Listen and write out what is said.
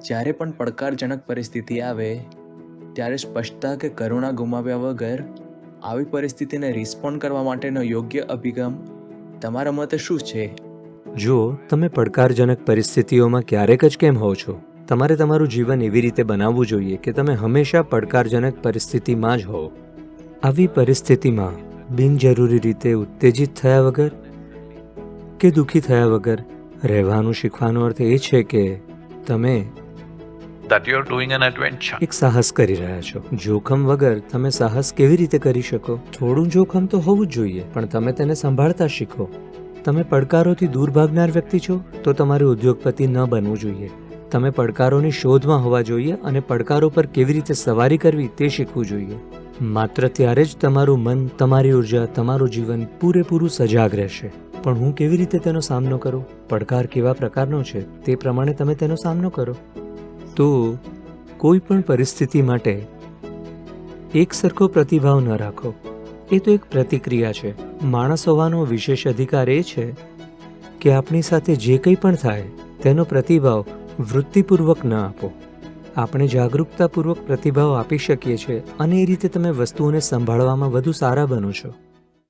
જ્યારે પણ પડકારજનક પરિસ્થિતિ આવે ત્યારે સ્પષ્ટતા કે કરુણા ગુમાવ્યા વગર આવી પરિસ્થિતિને રિસ્પોન્ડ કરવા માટેનો યોગ્ય અભિગમ તમારા મતે શું છે? જો તમે પડકારજનક પરિસ્થિતિઓમાં ક્યારેક જ કેમ હોવ છો, તમારે તમારું જીવન એવી રીતે બનાવવું જોઈએ કે તમે હંમેશા પડકારજનક પરિસ્થિતિમાં જ હો. આવી પરિસ્થિતિમાં બિનજરૂરી રીતે ઉત્તેજિત થયા વગર કે દુઃખી થયા વગર રહેવાનું શીખવાનો અર્થ એ છે કે તમે that you're doing an adventure. એક સાહસ કરી રહ્યા છો. જોખમ વગર તમે સાહસ કેવી રીતે કરી શકો? થોડું જોખમ તો હોવું જ જોઈએ, પણ તમે તેને સંભાળતા શીખો. તમે પડકારોથી દૂર ભાગનાર વ્યક્તિ છો તો તમારે ઉદ્યોગપતિ ન બનવું જોઈએ. તમે પડકારોની શોધમાં હોવા જોઈએ અને પડકારો પર કેવી રીતે સવારી કરવી તે શીખવું જોઈએ. માત્ર ત્યારે જ તમારું મન, તમારી ઉર્જા, તમારું જીવન પૂરેપૂરું સજાગ રહેશે. પણ હું કેવી રીતે તેનો સામનો કરું? પડકાર કેવા પ્રકારનો છે તે પ્રમાણે તમે તેનો સામનો કરો. તો કોઈ પણ પરિસ્થિતિ માટે એક સરખો પ્રતિભાવ ન રાખો. એ તો એક પ્રતિક્રિયા છે. માણસ હોવાનો વિશેષ અધિકાર એ છે કે આપણી સાથે જે કંઈ પણ થાય તેનો પ્રતિભાવ વૃત્તિપૂર્વક ન આપો. આપણે જાગૃતતાપૂર્વક પ્રતિભાવ આપી શકીએ છીએ અને એ રીતે તમે વસ્તુઓને સંભાળવામાં વધુ સારા બનો છો.